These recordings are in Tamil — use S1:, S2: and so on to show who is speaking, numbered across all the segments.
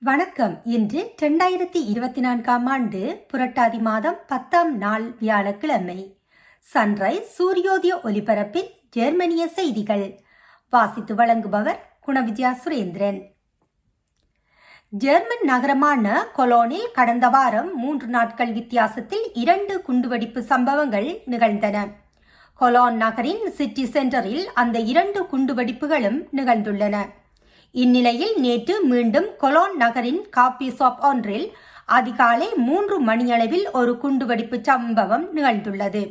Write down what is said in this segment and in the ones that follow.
S1: வணக்கம். இன்று 2024ஆம் ஆண்டு புரட்டாதி மாதம் 10ஆம் நாள் வியாழக்கிழமை. சன்ரைஸ் சூரியோதய ஒலிபரப்பின் ஜெர்மனிய செய்திகள் வாசித்து வழங்குபவர் குணவிஜயா சுரேந்திரன். ஜெர்மன் நகரமான கொலோனில் கடந்த வாரம் 3 நாட்கள் வித்தியாசத்தில் 2 குண்டுவெடிப்பு சம்பவங்கள் நிகழ்ந்தன. கொலோன் நகரின் சிட்டி சென்டரில் அந்த 2 குண்டுவெடிப்புகளும் நிகழ்ந்துள்ளன. இந்நிலையில் நேற்று மீண்டும் கொலோன் நகரின் காபி ஷாப் ஒன்றில் அதிகாலை 3 மணியளவில் ஒரு குண்டுவெடிப்பு சம்பவம் நிகழ்ந்துள்ளது.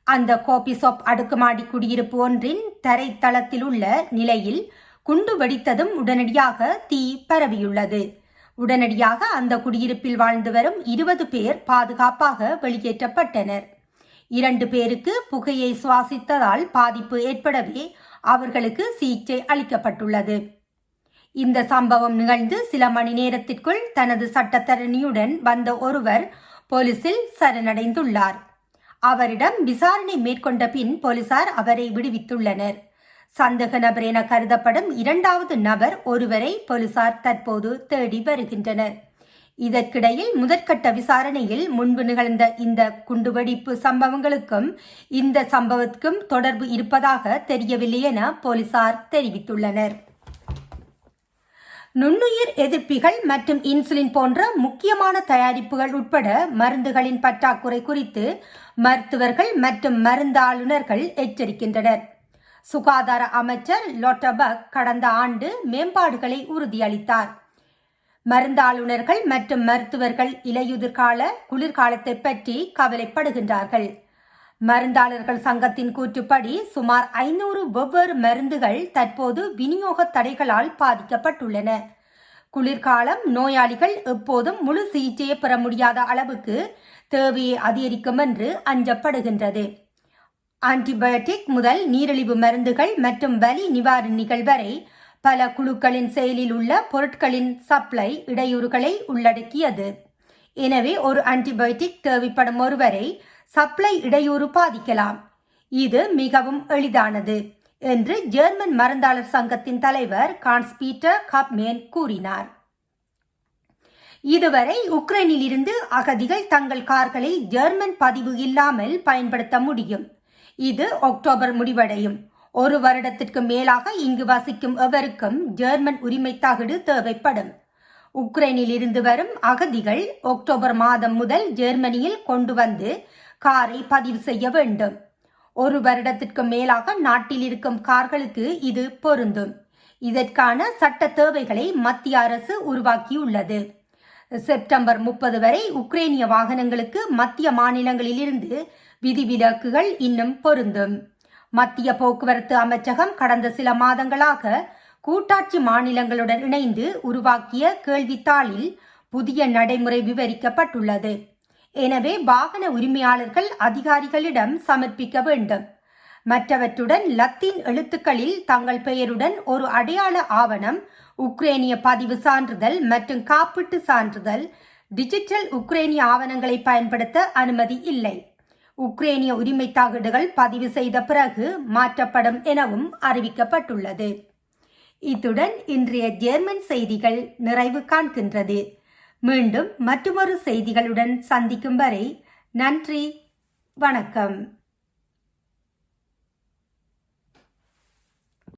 S1: அந்த காபி ஷாப் அடுக்குமாடி குடியிருப்பு ஒன்றின் தரைத்தளத்தில் உள்ள நிலையில் குண்டு வெடித்ததும் உடனடியாக தீ பரவியுள்ளது. உடனடியாக அந்த குடியிருப்பில் வாழ்ந்து வரும் 20 பேர் பாதுகாப்பாக வெளியேற்றப்பட்டனர். 2 பேருக்கு புகையை சுவாசித்ததால் பாதிப்பு ஏற்படவே அவர்களுக்கு சிகிச்சை அளிக்கப்பட்டுள்ளது. இந்த சம்பவம் நிகழ்ந்து சில மணி நேரத்திற்குள் தனது சட்டத்தரணியுடன் வந்த ஒருவர் போலீசில் சரணடைந்துள்ளார். அவரிடம் விசாரணை மேற்கொண்ட பின் போலீசார் அவரை விடுவித்துள்ளனர். சந்தேக நபர் என கருதப்படும் 2வது நபர் ஒருவரை போலீசார் தற்போது தேடி வருகின்றனர். இதற்கிடையில் முதற்கட்ட விசாரணையில் முன்பு நிகழ்ந்த இந்த குண்டுவெடிப்பு சம்பவங்களுக்கும் இந்த சம்பவத்துக்கும் தொடர்பு இருப்பதாக தெரியவில்லை என போலீசார் தெரிவித்துள்ளனர். நுண்ணுயிர் எதிர்ப்பிகள் மற்றும் இன்சுலின் போன்ற முக்கியமான தயாரிப்புகள் உட்பட மருந்துகளின் பற்றாக்குறை குறித்து மருத்துவர்கள் மற்றும் மருந்தாளுநர்கள் எச்சரிக்கின்றனர். சுகாதார அமைச்சர் லோட்டபக் கடந்த ஆண்டு மேம்பாடுகளை உறுதியளித்தார். மருந்தாளுநர்கள் மற்றும் மருத்துவர்கள் இலையுதிர்கால குளிர்காலத்தை பற்றி கவலைப்படுகின்றார்கள். மருந்தாளர்கள் சங்கத்தின் கூற்றுப்படி சுமார் 500 வெவ்வேறு மருந்துகள் தற்போது விநியோக தடைகளால் பாதிக்கப்பட்டுள்ளன. குளிர்காலம் நோயாளிகள் எப்போதும் முழு சிகிச்சையை பெற முடியாத அளவுக்கு தேவையை அதிகரிக்கும் என்று அஞ்சப்படுகின்றது. ஆன்டிபயோட்டிக் முதல் நீரிழிவு மருந்துகள் மற்றும் வலி நிவாரணிகள் வரை பல குழுக்களின் செயலில் உள்ள பொருட்களின் சப்ளை இடையூறுகளை உள்ளடக்கியது. எனவே ஒரு ஆன்டிபயோட்டிக் தேவைப்படும் ஒருவரை சப்ளை இடையூறு பாதிக்கலாம். இது மிகவும் எளிதானது என்று ஜெர்மன் மருந்தாளர் சங்கத்தின் தலைவர் கான்ஸ் பீட்டர் காப்மேன் கூறினார். இதுவரை உக்ரைனில் இருந்து அகதிகள் தங்கள் கார்களை ஜெர்மன் பதிவு இல்லாமல் பயன்படுத்த முடியும். இது அக்டோபர் முடிவடையும். 1 வருடத்திற்கு மேலாக இங்கு வசிக்கும் எவருக்கும் ஜெர்மன் உரிமை தகடு தேவைப்படும். உக்ரைனில் இருந்து வரும் அகதிகள் அக்டோபர் மாதம் முதல் ஜெர்மனியில் கொண்டு வந்து காரை பதிவு செய்ய வேண்டும். 1 வருடத்திற்கு மேலாக நாட்டில் இருக்கும் கார்களுக்கு இது பொருந்தும். இதற்கான சட்ட தேவைகளை மத்திய அரசு உருவாக்கியுள்ளது. செப்டம்பர் 30 வரை உக்ரைனிய வாகனங்களுக்கு மத்திய மாநிலங்களிலிருந்து விதிவிலக்குகள் இன்னும் பொருந்தும். மத்திய போக்குவரத்து அமைச்சகம் கடந்த சில மாதங்களாக கூட்டாட்சி மாநிலங்களுடன் இணைந்து உருவாக்கிய கேள்வித்தாளில் புதிய நடைமுறை விவரிக்கப்பட்டுள்ளது. எனவே வாகன உரிமையாளர்கள் அதிகாரிகளிடம் சமர்ப்பிக்க வேண்டும். மற்றவற்றுடன் லத்தீன் எழுத்துக்களில் தங்கள் பெயருடன் ஒரு அடையாள ஆவணம், உக்ரேனிய பதிவு சான்றிதழ் மற்றும் காப்பீட்டு சான்றிதழ். டிஜிட்டல் உக்ரேனிய ஆவணங்களை பயன்படுத்த அனுமதி இல்லை. உக்ரேனிய உரிமை தகடுகள் பதிவு செய்த பிறகு மாற்றப்படும் எனவும் அறிவிக்கப்பட்டுள்ளது. இத்துடன் இன்றைய ஜெர்மன் செய்திகள் நிறைவு காண்கின்றது. மீண்டும் மற்றொரு செய்திகளுடன் சந்திக்கும் வரை நன்றி, வணக்கம்.